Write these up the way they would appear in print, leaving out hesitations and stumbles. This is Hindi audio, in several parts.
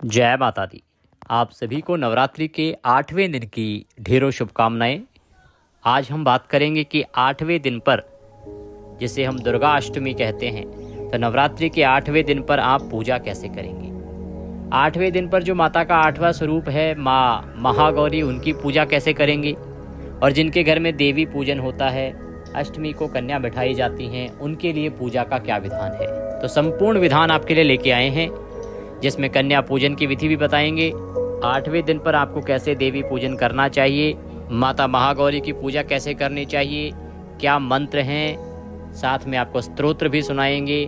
जय माता दी। आप सभी को नवरात्रि के 8वें दिन की ढेरों शुभकामनाएं। आज हम बात करेंगे कि 8वें दिन पर, जिसे हम दुर्गा अष्टमी कहते हैं, तो नवरात्रि के 8वें दिन पर आप पूजा कैसे करेंगे। 8वें दिन पर जो माता का 8वां स्वरूप है माँ महागौरी, उनकी पूजा कैसे करेंगे। और जिनके घर में देवी पूजन होता है, अष्टमी को कन्या बैठाई जाती हैं, उनके लिए पूजा का क्या विधान है। तो संपूर्ण विधान आपके लिए लेके आए हैं, जिसमें कन्या पूजन की विधि भी बताएंगे। 8वें दिन पर आपको कैसे देवी पूजन करना चाहिए, माता महागौरी की पूजा कैसे करनी चाहिए, क्या मंत्र हैं, साथ में आपको स्तोत्र भी सुनाएंगे,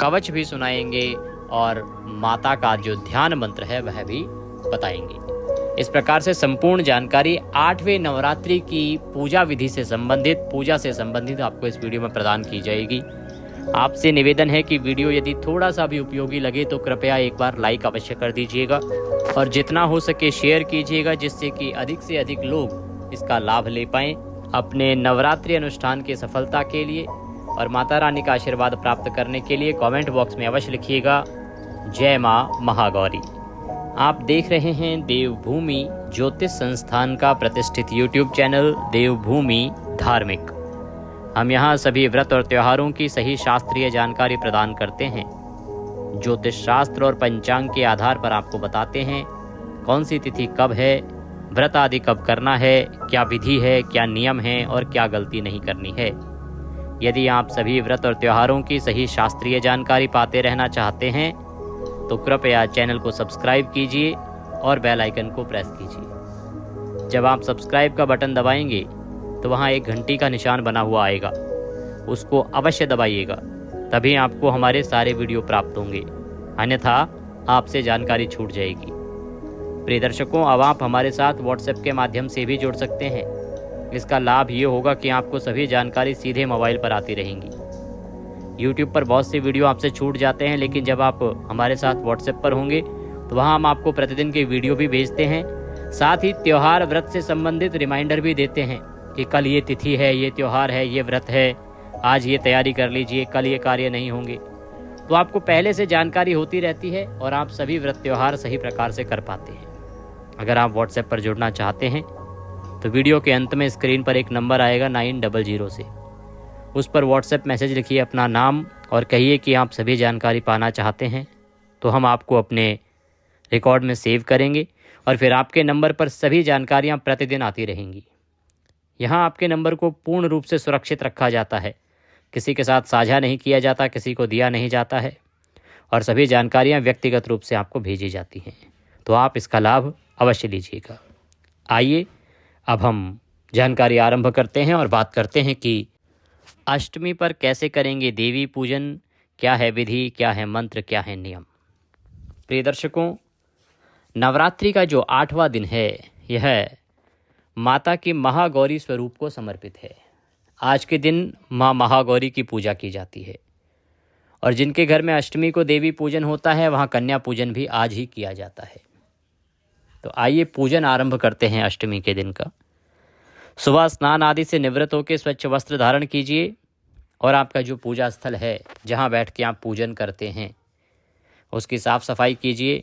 कवच भी सुनाएंगे और माता का जो ध्यान मंत्र है वह भी बताएंगे। इस प्रकार से संपूर्ण जानकारी 8वें नवरात्रि की पूजा विधि से संबंधित, पूजा से संबंधित आपको इस वीडियो में प्रदान की जाएगी। आपसे निवेदन है कि वीडियो यदि थोड़ा सा भी उपयोगी लगे तो कृपया एक बार लाइक अवश्य कर दीजिएगा और जितना हो सके शेयर कीजिएगा, जिससे कि अधिक से अधिक लोग इसका लाभ ले पाएं अपने नवरात्रि अनुष्ठान की सफलता के लिए। और माता रानी का आशीर्वाद प्राप्त करने के लिए कमेंट बॉक्स में अवश्य लिखिएगा जय माँ महागौरी। आप देख रहे हैं देवभूमि ज्योतिष संस्थान का प्रतिष्ठित यूट्यूब चैनल देवभूमि धार्मिक। हम यहाँ सभी व्रत और त्योहारों की सही शास्त्रीय जानकारी प्रदान करते हैं। ज्योतिष शास्त्र और पंचांग के आधार पर आपको बताते हैं कौन सी तिथि कब है, व्रत आदि कब करना है, क्या विधि है, क्या नियम है और क्या गलती नहीं करनी है। यदि आप सभी व्रत और त्योहारों की सही शास्त्रीय जानकारी पाते रहना चाहते हैं तो कृपया चैनल को सब्सक्राइब कीजिए और बेल आइकन को प्रेस कीजिए। जब आप सब्सक्राइब का बटन दबाएंगे तो वहाँ एक घंटी का निशान बना हुआ आएगा, उसको अवश्य दबाइएगा, तभी आपको हमारे सारे वीडियो प्राप्त होंगे, अन्यथा आपसे जानकारी छूट जाएगी। प्रिय दर्शकों, अब आप हमारे साथ व्हाट्सएप के माध्यम से भी जुड़ सकते हैं। इसका लाभ ये होगा कि आपको सभी जानकारी सीधे मोबाइल पर आती रहेंगी। यूट्यूब पर बहुत से वीडियो आपसे छूट जाते हैं, लेकिन जब आप हमारे साथ व्हाट्सएप पर होंगे तो वहाँ हम आपको प्रतिदिन के वीडियो भी भेजते हैं, साथ ही त्यौहार व्रत से संबंधित रिमाइंडर भी देते हैं कि कल ये तिथि है, ये त्यौहार है, ये व्रत है, आज ये तैयारी कर लीजिए, कल ये कार्य नहीं होंगे। तो आपको पहले से जानकारी होती रहती है और आप सभी व्रत त्यौहार सही प्रकार से कर पाते हैं। अगर आप व्हाट्सएप पर जुड़ना चाहते हैं तो वीडियो के अंत में स्क्रीन पर एक नंबर आएगा 900 से, उस पर व्हाट्सएप मैसेज लिखिए अपना नाम और कहिए कि आप सभी जानकारी पाना चाहते हैं, तो हम आपको अपने रिकॉर्ड में सेव करेंगे और फिर आपके नंबर पर सभी जानकारियाँ प्रतिदिन आती रहेंगी। यहाँ आपके नंबर को पूर्ण रूप से सुरक्षित रखा जाता है, किसी के साथ साझा नहीं किया जाता, किसी को दिया नहीं जाता है और सभी जानकारियाँ व्यक्तिगत रूप से आपको भेजी जाती हैं। तो आप इसका लाभ अवश्य लीजिएगा। आइए अब हम जानकारी आरंभ करते हैं और बात करते हैं कि अष्टमी पर कैसे करेंगे देवी पूजन, क्या है विधि, क्या है मंत्र, क्या है नियम। प्रिय दर्शकों, नवरात्रि का जो 8वां दिन है यह माता की महागौरी स्वरूप को समर्पित है। आज के दिन माँ महागौरी की पूजा की जाती है और जिनके घर में अष्टमी को देवी पूजन होता है वहाँ कन्या पूजन भी आज ही किया जाता है। तो आइए पूजन आरंभ करते हैं अष्टमी के दिन का। सुबह स्नान आदि से निवृत्त होकर स्वच्छ वस्त्र धारण कीजिए और आपका जो पूजा स्थल है जहाँ बैठ के आप पूजन करते हैं उसकी साफ सफाई कीजिए।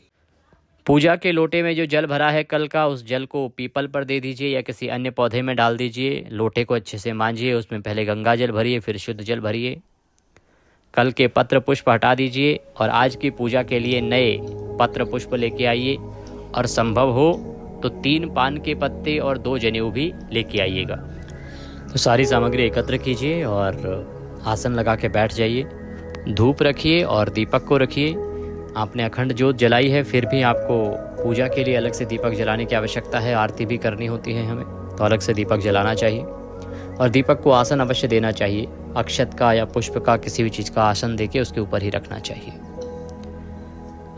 पूजा के लोटे में जो जल भरा है कल का, उस जल को पीपल पर दे दीजिए या किसी अन्य पौधे में डाल दीजिए। लोटे को अच्छे से मांजिए, उसमें पहले गंगा जल भरिए, फिर शुद्ध जल भरिए। कल के पत्र पुष्प हटा दीजिए और आज की पूजा के लिए नए पत्र पुष्प लेके आइए और संभव हो तो 3 पान के पत्ते और 2 जनेऊ भी लेके आइएगा। तो सारी सामग्री एकत्र कीजिए और आसन लगा के बैठ जाइए। धूप रखिए और दीपक को रखिए। आपने अखंड ज्योत जलाई है, फिर भी आपको पूजा के लिए अलग से दीपक जलाने की आवश्यकता है। आरती भी करनी होती है हमें, तो अलग से दीपक जलाना चाहिए और दीपक को आसन अवश्य देना चाहिए। अक्षत का या पुष्प का किसी भी चीज़ का आसन देके उसके ऊपर ही रखना चाहिए।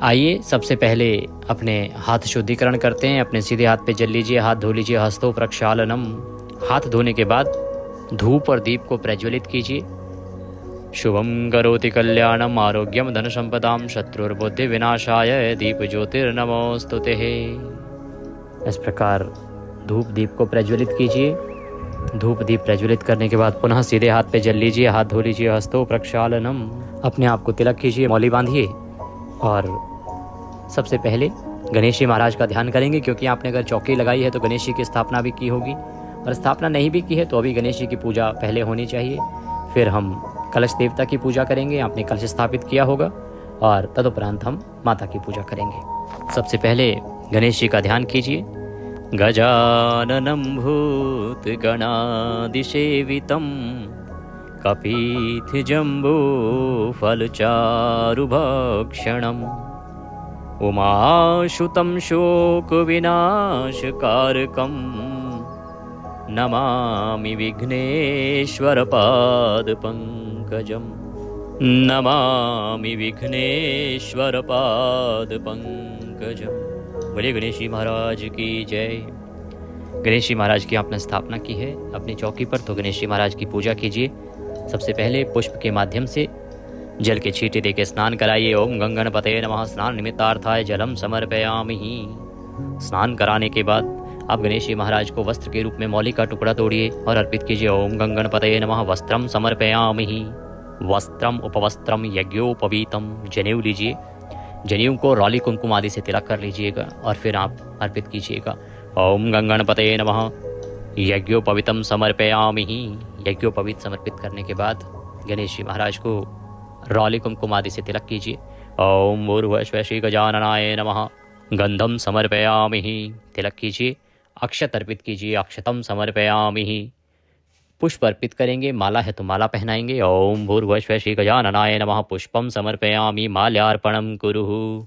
आइए सबसे पहले अपने हाथ शुद्धिकरण करते हैं। अपने सीधे हाथ पे जल लीजिए, हाथ धो लीजिए। हस्तो प्रक्षालनम। हाथ धोने के बाद धूप और दीप को प्रज्वलित कीजिए। शुभम करोति कल्याणम आरोग्यम धन संपदाम शत्रुर्बुद्धि विनाशाय दीप ज्योतिर्नमोस्तुते। इस प्रकार धूप दीप को प्रज्वलित कीजिए। धूप दीप प्रज्वलित करने के बाद पुनः सीधे हाथ पे जल लीजिए, हाथ धो लीजिए। हस्तो प्रक्षालनम। अपने आप को तिलक कीजिए, मौली बांधिए और सबसे पहले गणेश जी महाराज का ध्यान करेंगे, क्योंकि आपने अगर चौकी लगाई है तो गणेश जी की स्थापना भी की होगी, और स्थापना नहीं भी की है तो अभी गणेश जी की पूजा पहले होनी चाहिए। फिर हम कलश देवता की पूजा करेंगे, आपने कलश स्थापित किया होगा, और तदुपरांत हम माता की पूजा करेंगे। सबसे पहले गणेश जी का ध्यान कीजिए। गजाननं भूतगणादिसेवितं कपित्थजम्बूफलचारुभक्षणम् उमाशुतं शोकविनाशकारकं नमामि विघ्नेश्वरपादपङ्कजं, नमामि विघ्नेश्वरपादपङ्कजं। बोले गणेश जी महाराज की जय। गणेश जी महाराज की आपने स्थापना की है अपनी चौकी पर, तो गणेश जी महाराज की पूजा कीजिए। सबसे पहले पुष्प के माध्यम से जल के छींटे देके स्नान कराइए। ओम गंगणपतये नमः। स्नान निमित्तार्थाय जलम समर्पयामि। स्नान कराने के बाद आप गणेश जी महाराज को वस्त्र के रूप में मौली का टुकड़ा तोड़िए और अर्पित कीजिए। ओम गंगणपतये नमः। वस्त्रम समर्पयामि। वस्त्रम उपवस्त्रम यज्ञोपवीतम। जनेऊ लीजिए, जनेऊ को रौली कुमकुम आदि से तिलक कर लीजिएगा और फिर आप अर्पित कीजिएगा। ओम गंगणपतये नमः। यज्ञोपवीतम समर्पयामि। यज्ञोपवीत समर्पित करने के बाद गणेश जी महाराज को रौली कुमकुम आदि से तिलक कीजिए। ओम भूर्भुवः श्री गजाननाय नमः। गंधम समर्पयामि। तिलक कीजिए। अक्षत अर्पित कीजिए। अक्षतम समर्पयामि। पुष्प अर्पित करेंगे, माला है तो माला पहनाएंगे। ओम भूर्भुवः श्री गजाननाय नमः। पुष्पम समर्पयामि। माल्यार्पणम कुरुः।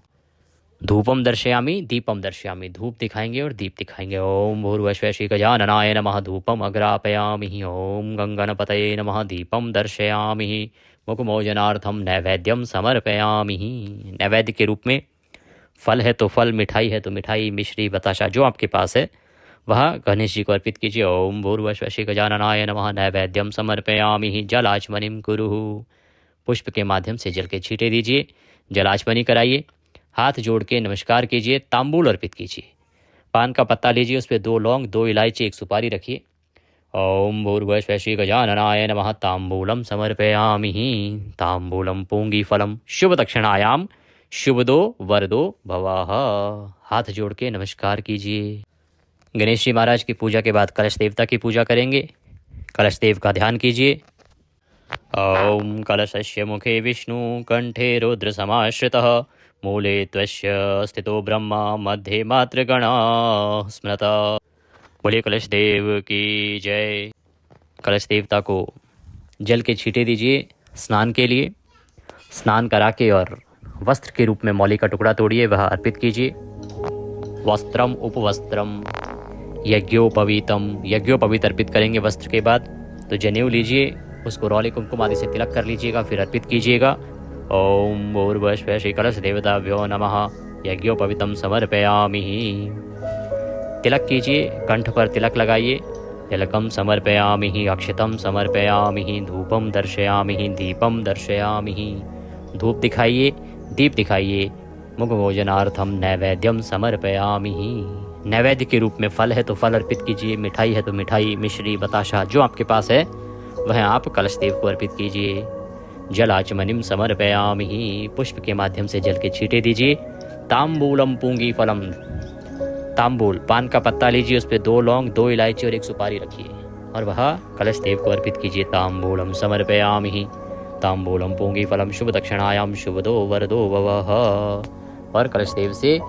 धूपम दर्शयामि, दीपम दर्शयामि। धूप दिखाएंगे और दीप दिखाएंगे। ओम भूर्भुवः श्री गजाननाय नमः। धूपम अग्रापयामि। ओम गंगणपतये नमः। दीपम दर्शयामि। मुखमोजनार्थम नैवेद्यम समर्पयामि। नैवेद्य के रूप में फल है तो फल, मिठाई है तो मिठाई, मिश्री, बताशा जो आपके पास है वह गणेश जी को अर्पित कीजिए। ओम भूर्भुवः श्री गजाननाय नमः। नैवेद्यम समर्पयामि। जलाचमनिम कुरुः। पुष्प के माध्यम से जल के छींटे दीजिए, जलाचमनी कराइए, हाथ जोड़ के नमस्कार कीजिए, तांबूल अर्पित कीजिए। पान का पत्ता लीजिए, उस पर 2 लौंग, 2 इलायची, 1 सुपारी रखिए। ओम भूर्भुवः श्री गजाननाय नमः। तांबूलम समर्पयामि। तांबूलम पूंगीफलम शुभ दक्षिणायाम शुभदो वरदो भवः। हाथ जोड़ के नमस्कार कीजिए। गणेश जी महाराज की पूजा के बाद कलश देवता की पूजा करेंगे। कलश देव का ध्यान कीजिए। ओम कलशस्य मुखे विष्णु कंठे रुद्र समाश्रितः मूले त्वस्य स्थितो ब्रह्मा मध्ये मातृगणा स्मृता। बोले कलश देव की जय। कलश देवता को जल के छींटे दीजिए स्नान के लिए। स्नान करा के और वस्त्र के रूप में मौली का टुकड़ा तोड़िए, वह अर्पित कीजिए। वस्त्रम उपवस्त्रम यज्ञोपवीतम। यज्ञोपवीत अर्पित करेंगे वस्त्र के बाद, तो जनेऊ लीजिए, उसको रौली कुमकुम आदि से तिलक कर लीजिएगा, फिर अर्पित कीजिएगा। ओम भूर्भुवः श्री कलश देवताभ्यो नमः। यज्ञोपवीतम समर्पयामि। तिलक कीजिए, कंठ पर तिलक लगाइए। तिलकम समर्पयामि। अक्षतम समर्पयामि। धूपम दर्शयामि। दीपम दर्शयामि। धूप दिखाइए, दीप दिखाइए। मुखभोजनार्थम नैवेद्यम समर्पयामि। नैवेद्य के रूप में फल है तो फल अर्पित कीजिए, मिठाई है तो मिठाई, मिश्री, बताशा जो आपके पास है वह आप कलश देव को अर्पित कीजिए। जलाचमनिम समर्पयामि। पुष्प के माध्यम से जल के छींटे दीजिए। तांबूलम पूंगी फलम। तांबूल, पान का पत्ता लीजिए, उस पर 2 लौंग, 2 इलायची और 1 सुपारी रखिए और वह कलश देव को अर्पित कीजिए। तांबूलम समर्पयामि। तांबूलम पूंगी फलम शुभ दक्षिणायाम शुभदो वरदो भवः। और कलश देव से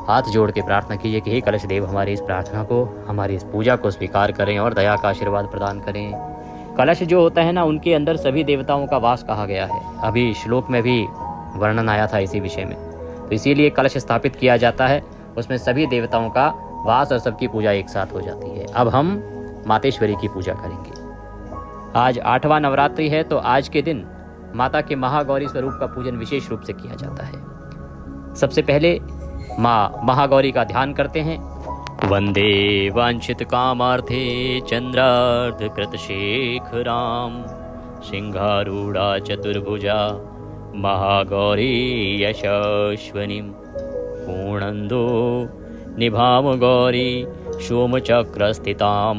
हाथ जोड़ के प्रार्थना कीजिए कि हे कलश देव, हमारी इस प्रार्थना को, हमारी इस पूजा को स्वीकार करें और दया का आशीर्वाद प्रदान करें। कलश जो होता है ना, उनके अंदर सभी देवताओं का वास कहा गया है। अभी श्लोक में भी वर्णन आया था इसी विषय में, तो इसीलिए कलश स्थापित किया जाता है, उसमें सभी देवताओं का वास और सबकी पूजा एक साथ हो जाती है। अब हम मातेश्वरी की पूजा करेंगे। आज 8वां नवरात्रि है, तो आज के दिन माता के महागौरी स्वरूप का पूजन विशेष रूप से किया जाता है। सबसे पहले माँ महागौरी का ध्यान करते हैं। वंदे वांछित कामार्थे चंद्रार्ध कृत शेखराम सिंहारूढ़ा चतुर्भुजा महागौरी यशस्वनीम पूर्णंदो निभाम गौरी सोमचक्रस्थिताम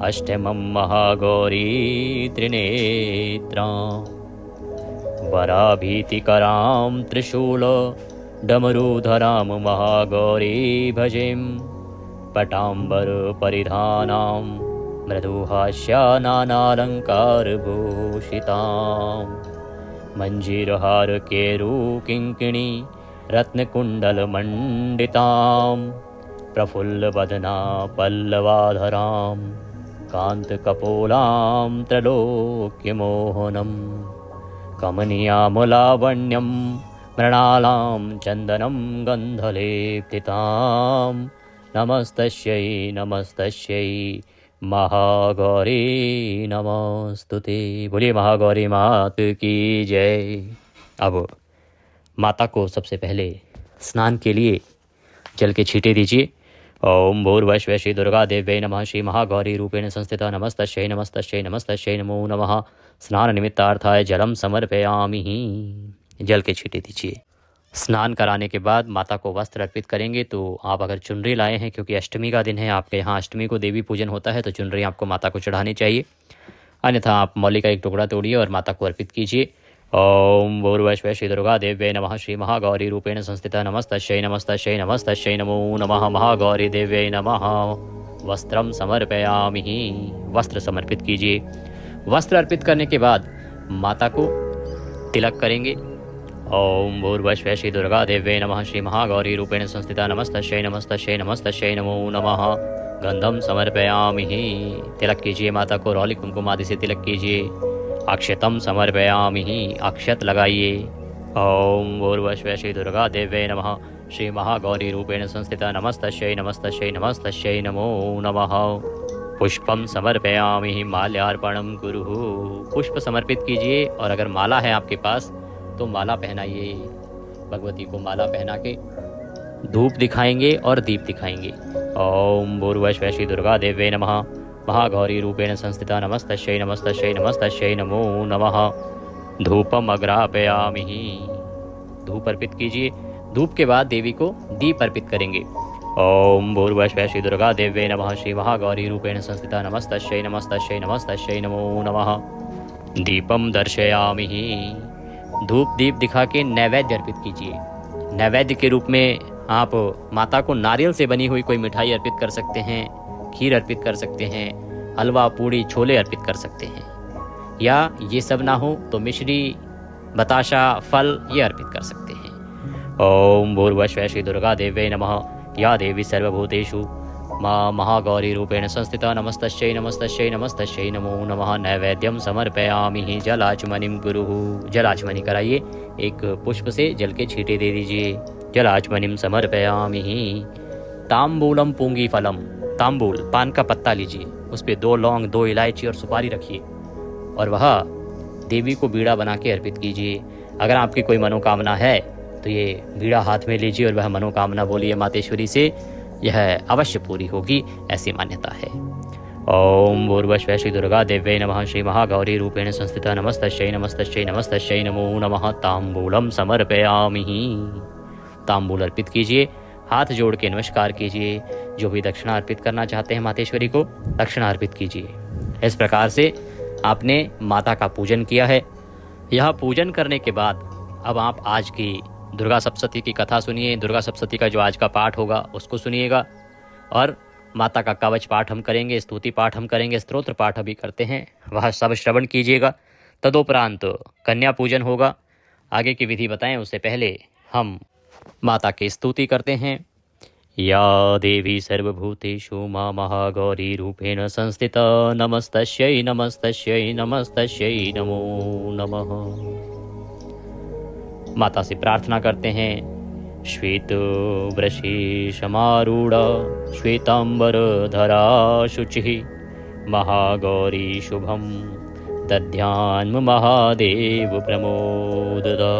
अष्टमं महागौरी त्रिनेत्रां वराभीतिकरां त्रिशूल डमरूधरां महागौरी भजें पटाम्बर परिधानां मृदुहास्यानालङ्कारभूषितां मञ्जीरहार केरुकिङ्किणी रत्नकुण्डलमण्डितां प्रफुल्लवदना पल्लवाधरां कान्तकपोलां त्रैलोक्यमोहनं कमनीयामलावण्यं मृणालां चन्दनं गन्धलेपितां नमस्तस्यै नमस्तस्यै महागौरी नमस्तुते। बोलिए महागौरी मात की जय। अब माता को सबसे पहले स्नान के लिए जल के छींटे दीजिए। ओम भूर्भुवः श्री दुर्गा देव्यै नमः। श्री महागौरी रूपेण संस्थिता नमस्तस्यै नमस्तस्यै नमस्तस्यै नमो नमः। स्नान निमित्तार्थाय जलम समर्पयामि। जल के छींटे दीजिए। स्नान कराने के बाद माता को वस्त्र अर्पित करेंगे। तो आप अगर चुनरी लाए हैं, क्योंकि अष्टमी का दिन है, आपके यहाँ अष्टमी को देवी पूजन होता है, तो चुनरी आपको माता को चढ़ानी चाहिए। अन्यथा आप मौली का एक टुकड़ा तोड़िए और माता को अर्पित कीजिए। ओम भूर्भुवः श्री दुर्गा देव्यै नमः। श्री महागौरी रूपेण संस्थिता नमस्तस्यै नमस्तस्यै नमस्तस्यै नमो नमः। महागौरी देव्यै नमः। वस्त्रम समर्पयामि। वस्त्र समर्पित कीजिए। वस्त्र अर्पित करने के बाद माता को तिलक करेंगे। ओम भूर्भुवः श्री दुर्गा देव्यै नमः। श्री महागौरी रूपेण संस्थिता नमस्तस्यै नमस्तस्यै नमस्तस्यै नमो नमः। गंधम समर्पयामि। तिलक कीजिए माता को। रौली कुमकुम आदि से तिलक कीजिए। अक्षतम समर्पयामि। अक्षत लगाइए। ओम भूर्भुवः श्री दुर्गा देव्यै नमः। श्री महागौरी रूपेण संस्थिता नमस्तस्यै नमस्तस्यै नमस्तस्यै नमो नमः। पुष्पम समर्पयामि। माल्यार्पणम कुरुः। पुष्प समर्पित कीजिए। और अगर माला है आपके पास तो माला पहनाइए। भगवती को माला पहना के धूप दिखाएंगे और दीप दिखाएंगे। ओम भूर्भुवः श्री दुर्गा देव्यै नमः। महागौरी रूपेण संस्थिता नमस्तस्यै नमस्तस्यै नमस्तस्यै नमो नमः। धूपम अग्रापयामि। धूप अर्पित कीजिए। धूप के बाद देवी को दीप अर्पित करेंगे। ओम भूर्भुवः श्री दुर्गा देव्यै नमः। श्री महागौरी रूपेण संस्थिता नमस्तस्यै नमस्तस्यै नमस्तस्यै नमो नमः। दीपम दर्शयामि। धूप दीप दिखा के नैवेद्य अर्पित कीजिए। नैवेद्य के रूप में आप माता को नारियल से बनी हुई कोई मिठाई अर्पित कर सकते हैं, खीर अर्पित कर सकते हैं, हलवा पूड़ी छोले अर्पित कर सकते हैं, या ये सब ना हो तो मिश्री बताशा फल ये अर्पित कर सकते हैं। ओम भूर्भुवः श्री दुर्गा देव्यै नमः। या देवी सर्वभूतेषु मां महागौरी रूपेण संस्थिता नमस्तस्यै नमस्तस्यै नमस्तस्यै नमो नमः। नैवेद्यम समर्पयामि। जलाचमनिं कुरुः। जलाचमनी कराइए। एक पुष्प से जल के छींटे दे दीजिए। जलाचमनिं समर्पयामि। तांबूलम पूंगी फलम। तांबूल पान का पत्ता लीजिए, उस पर 2 लौंग 2 इलायची और सुपारी रखिए और वह देवी को बीड़ा बना के अर्पित कीजिए। अगर आपकी कोई मनोकामना है तो ये बीड़ा हाथ में लीजिए और वह मनोकामना बोलिए मातेश्वरी से, यह अवश्य पूरी होगी, ऐसी मान्यता है। ओम भूर्भुवः श्री दुर्गा देव्यै नमः। श्री महागौरी रूपेण संस्थिता नमस्तस्यै नमस्तस्यै नमस्तस्यै नमो नमः। तांबूलम समर्पयामि। तांबूल अर्पित कीजिए। हाथ जोड़ के नमस्कार कीजिए। जो भी दक्षिणा अर्पित करना चाहते हैं मातेश्वरी को, दक्षिणा अर्पित कीजिए। इस प्रकार से आपने माता का पूजन किया है। यह पूजन करने के बाद अब आप आज की दुर्गा सप्तशती की कथा सुनिए। दुर्गा सप्तशती का जो आज का पाठ होगा उसको सुनिएगा और माता का कवच पाठ हम करेंगे, स्तुति पाठ हम करेंगे, स्तोत्र पाठ अभी करते हैं, वह सब श्रवण कीजिएगा। तदोपरांत कन्या पूजन होगा। आगे की विधि बताएं उससे पहले हम माता की स्तुति करते हैं। या देवी सर्वभूतेषु मां महागौरी रूपेण संस्थिता नमस्तस्यै नमस्तस्यै नमस्तस्यै नमो नमः। माता से प्रार्थना करते हैं। श्वेत वृषेशमारूढ़ श्वेतांबरधरा शुचिः महागौरी शुभम दध्यान्म महादेव प्रमोददा।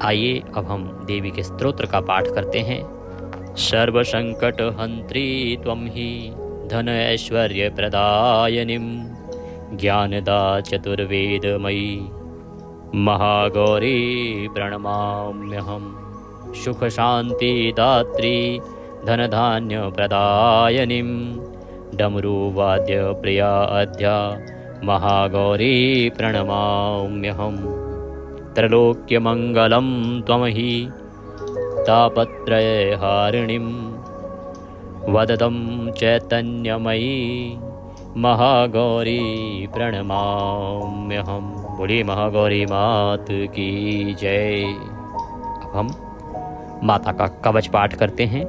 आइए अब हम देवी के स्तोत्र का पाठ करते हैं। सर्व संकट हंत्री त्वं हि धन ऐश्वर्य प्रदायिनीं ज्ञानदा चतुर्वेदमयी महागौरी प्रणमाम्यहम्। सुख शांति दात्री धन धान्य प्रदायिनीं डमरुवाद्य प्रिया अद्या महागौरी प्रणमाम्यहम्। त्रैलोक्यमङ्गलं त्वमहि तापत्रयहारिणीं वदतं चैतन्यमयी महागौरी प्रणमाम्यहम्। बोलिए महागौरी मात की जय। अब हम माता का कवच पाठ करते हैं।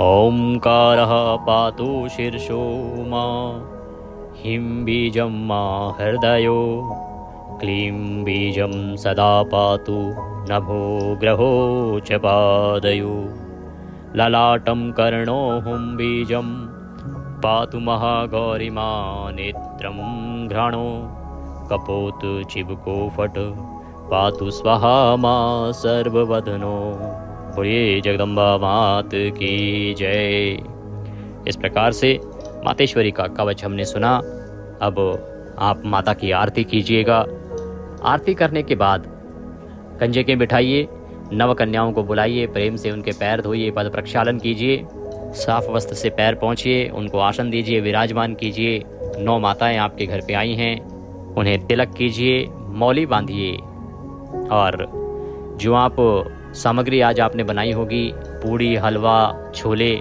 ओंकारः पातु शीर्षो मां ह्रीं बीजं मां हृदयो क्लीं बीजं सदा पातु नभो ग्रहो च पादयो ललाटं कर्णो हुं बीजं पातु महागौरी मां नेत्रं घ्राणो कपोत चिबुको फट पातु स्वाहा मां सर्ववदनो। बोलिए जगदम्बा मात की जय। इस प्रकार से मातेश्वरी का कवच हमने सुना। अब आप माता की आरती कीजिएगा। आरती करने के बाद कंजकें बिठाइए, नव कन्याओं को बुलाइए, प्रेम से उनके पैर धोइए, पद प्रक्षालन कीजिए, साफ वस्त्र से पैर पोंछिए, उनको आसन दीजिए, विराजमान कीजिए। 9 माताएं आपके घर पे आई हैं, उन्हें तिलक कीजिए, मौली बांधिए। और जो आप सामग्री आज आपने बनाई होगी, पूड़ी, हलवा, छोले,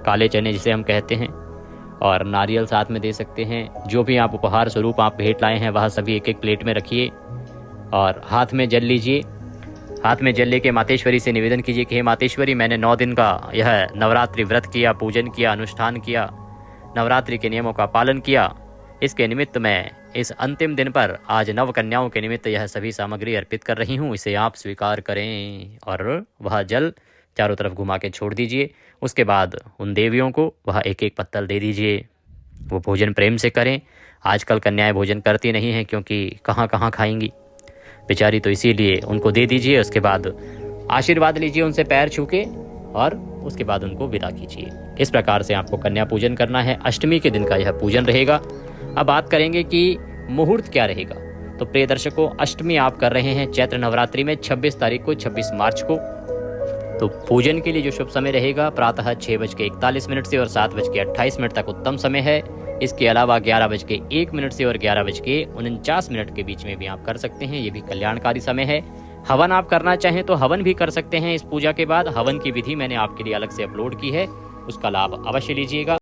काले चने जिसे हम कहते हैं, और नारियल साथ में दे सकते हैं। जो भी आप उपहार स्वरूप आप भेंट लाए हैं वह सभी एक एक प्लेट में रखिए और हाथ में जल लीजिए। हाथ में जल लेके मातेश्वरी से निवेदन कीजिए कि हे मातेश्वरी, मैंने 9 दिन का यह नवरात्रि व्रत किया, पूजन किया, अनुष्ठान किया, नवरात्रि के नियमों का पालन किया। इसके निमित्त मैं इस अंतिम दिन पर आज नव कन्याओं के निमित्त यह सभी सामग्री अर्पित कर रही हूँ, इसे आप स्वीकार करें। और वह जल चारों तरफ घुमा के छोड़ दीजिए। उसके बाद उन देवियों को वह एक एक पत्तल दे दीजिए। वो भोजन प्रेम से करें। आजकल कन्याएं भोजन करती नहीं हैं, क्योंकि कहाँ कहाँ खाएंगी बेचारी, तो इसीलिए उनको दे दीजिए। उसके बाद आशीर्वाद लीजिए उनसे पैर छू के, और उसके बाद उनको विदा कीजिए। इस प्रकार से आपको कन्या पूजन करना है। अष्टमी के दिन का यह पूजन रहेगा। अब बात करेंगे कि मुहूर्त क्या रहेगा। तो प्रिय दर्शकों, अष्टमी आप कर रहे हैं चैत्र नवरात्रि में 26 तारीख को, 26 मार्च को। तो पूजन के लिए जो शुभ समय रहेगा प्रातः 6:41 से और 7:28 तक उत्तम समय है। इसके अलावा 11:01 से और 11:49 के बीच में भी आप कर सकते हैं, ये भी कल्याणकारी समय है। हवन आप करना चाहें तो हवन भी कर सकते हैं। इस पूजा के बाद हवन की विधि मैंने आपके लिए अलग से अपलोड की है, उसका लाभ अवश्य लीजिएगा।